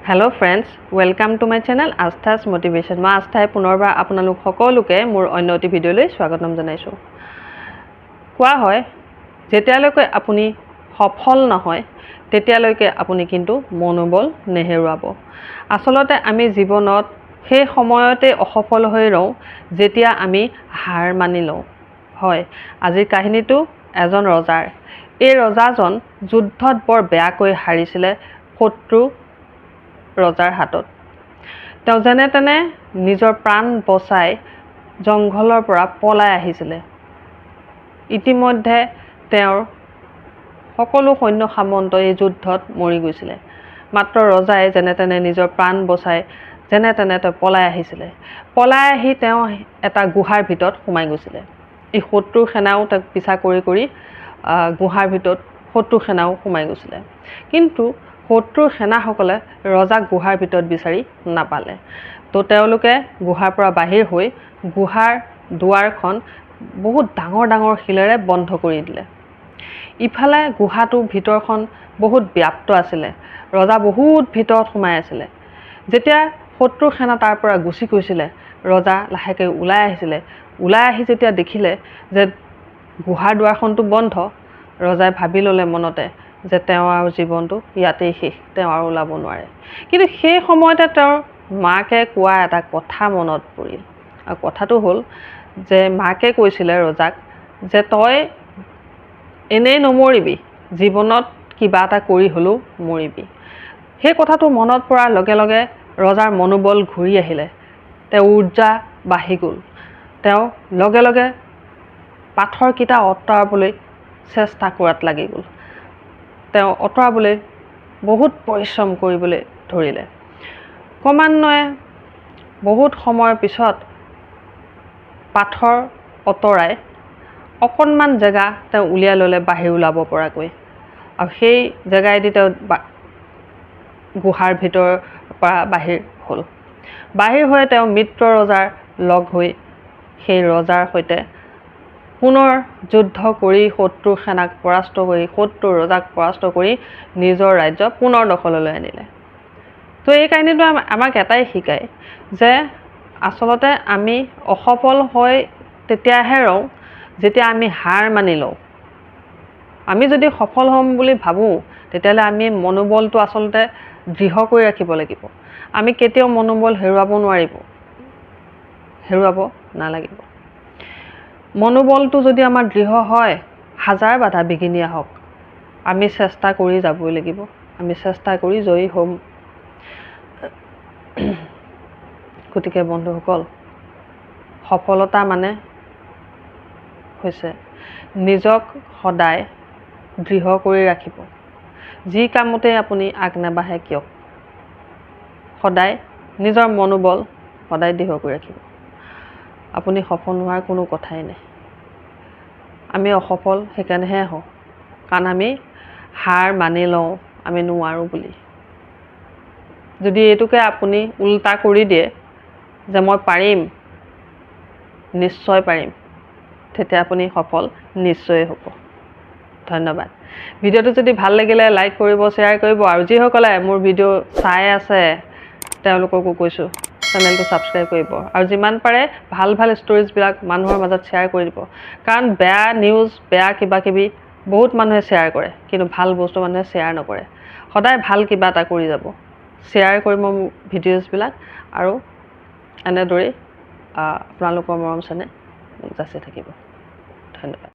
Hello friends, welcome to my channel Astha's Motivation. Ma Asthai punorbar apnalok সকলোকে মোৰ অন্য এটি ভিডিঅলৈ স্বাগতম জনাইছো। কোৱা হয় যেতিয়ালৈকে আপুনি সফল নহয় তেতিয়ালৈকে আপুনি কিন্তু মনোবল নেহেৰুৱাব। আসলতে আমি জীৱনত সেই সময়তে অসফল হৈ ৰওঁ যেতিয়া আমি হাৰ মানি লওঁ। হয়, আজিৰ কাহিনীটো এজন ৰজাৰ। এই ৰজাজন যুদ্ধত বৰ বেয়াকৈ হাৰিছিলে শত্ৰু ৰজাৰ হাতত। তেওঁ যেনে তেনে নিজৰ প্ৰাণ বচাই জংঘলৰ পৰা পলাই আহিছিলে। ইতিমধ্যে তেওঁৰ সকলো সৈন্য সামন্ত এই যুদ্ধত মৰি গৈছিলে। মাত্ৰ ৰজাই যেনে তেনে নিজৰ প্ৰাণ বচাই যেনে তেনে তেওঁ পলাই আহিছিলে। পলাই আহি তেওঁ এটা গুহাৰ ভিতৰত সোমাই গৈছিলে। এই শত্ৰুৰ সেনাও তেওঁক পিছা কৰি গুহাৰ ভিতৰত শত্ৰু সেনাও সোমাই গৈছিলে। কিন্তু শত্ৰুৰ সেনাসকলে ৰজাক গুহাৰ ভিতৰত বিচাৰি নাপালে। তো তেওঁলোকে গুহাৰ পৰা বাহিৰ হৈ গুহাৰ দুৱাৰখন বহুত ডাঙৰ ডাঙৰ শিলেৰে বন্ধ কৰি দিলে। ইফালে গুহাটো ভিতৰখন বহুত ব্যাপ্ত আছিলে। ৰজা বহুত ভিতৰত সোমাই আছিলে। যেতিয়া শত্ৰুৰ সেনা তাৰ পৰা গুচি গৈছিলে, ৰজা লাহেকৈ ওলাই আহিছিলে। ওলাই আহি যেতিয়া দেখিলে যে গুহাৰ দুৱাৰখনটো বন্ধ, ৰজাই ভাবি ল'লে মনতে যে তেওঁ আৰু জীৱনটো ইয়াতেই শেষ, তেওঁ আৰু ওলাব নোৱাৰে। কিন্তু সেই সময়তে তেওঁৰ মাকে কোৱা এটা কথা মনত পৰিল। আৰু কথাটো হ'ল যে মাকে কৈছিলে ৰজাক যে তই এনেই নমৰিবি, জীৱনত কিবা এটা কৰি হ'লেও মৰিবি। সেই কথাটো মনত পৰাৰ লগে লগে ৰজাৰ মনোবল ঘূৰি আহিলে। তেওঁ উৰ্জা বাঢ়ি গ'ল। তেওঁ লগে লগে পাথৰকেইটা আঁতৰাবলৈ চেষ্টা কৰাত লাগি গ'ল। তেওঁ আঁতৰাবলৈ বহুত পৰিশ্ৰম কৰিবলৈ ধৰিলে। ক্ৰমান্বয়ে বহুত সময়ৰ পিছত পাথৰ আঁতৰাই অকণমান জেগা তেওঁ উলিয়াই ল'লে বাহিৰ ওলাব পৰাকৈ। আৰু সেই জেগাইদি তেওঁ গুহাৰ ভিতৰৰ পৰা বাহিৰ হ'ল। বাহিৰ হৈ তেওঁ মিত্ৰ ৰজাৰ লগ হৈ সেই ৰজাৰ সৈতে পুনৰ যুদ্ধ কৰি শত্ৰুৰ সেনাক পৰাস্ত কৰি শত্ৰু ৰজাক পৰাস্ত কৰি নিজৰ ৰাজ্য পুনৰ দখললৈ আনিলে। তো এই কাহিনীটো আমাক এটাই শিকায় যে আচলতে আমি অসফল হৈ তেতিয়াহে ৰওঁ যেতিয়া আমি হাৰ মানি লওঁ। আমি যদি সফল হ'ম বুলি ভাবোঁ তেতিয়াহ'লে আমি মনোবলটো আচলতে দৃঢ় কৰি ৰাখিব লাগিব। আমি কেতিয়াও মনোবল হেৰুৱাব নালাগিব। মনোবলটো যদি আমাৰ দৃঢ় হয়, হাজাৰ বাধা বিঘিনি আহক, আমি চেষ্টা কৰি যাবই লাগিব। আমি চেষ্টা কৰি জয়ী হ'ম। গতিকে বন্ধুসকল, সফলতা মানে হৈছে নিজক সদায় দৃঢ় কৰি ৰাখিব। যি কামতে আপুনি আগ নাবাঢ়ে কিয়, সদায় নিজৰ মনোবল সদায় দৃঢ় কৰি ৰাখিব। আপুনি সফল নোহোৱাৰ কোনো কথাই নাই। আমি অসফল সেইকাৰণেহে হওঁ কাৰণ আমি হাৰ মানি লওঁ আমি নোৱাৰোঁ বুলি। যদি এইটোকে আপুনি উল্টা কৰি দিয়ে যে মই পাৰিম, নিশ্চয় পাৰিম, তেতিয়া আপুনি সফল নিশ্চয় হ'ব। ধন্যবাদ। ভিডিঅ'টো যদি ভাল লাগিলে লাইক কৰিব, শ্বেয়াৰ কৰিব। আৰু যিসকলে মোৰ ভিডিঅ' চাই আছে তেওঁলোককো কৈছোঁ চেনেলটো ছাবস্ক্ৰাইব কৰিব। আৰু যিমান পাৰে ভাল ভাল ষ্টৰিজবিলাক মানুহৰ মাজত শ্বেয়াৰ কৰি দিব। কাৰণ বেয়া নিউজ, বেয়া কিবাকিবি বহুত মানুহে শ্বেয়াৰ কৰে, কিন্তু ভাল বস্তু মানুহে শ্বেয়াৰ নকৰে। সদায় ভাল কিবা এটা কৰি যাব। শ্বেয়াৰ কৰিব মোৰ ভিডিঅ'জবিলাক আৰু এনেদৰেই আপোনালোকৰ মৰম চেনেহ যাচি থাকিব। ধন্যবাদ।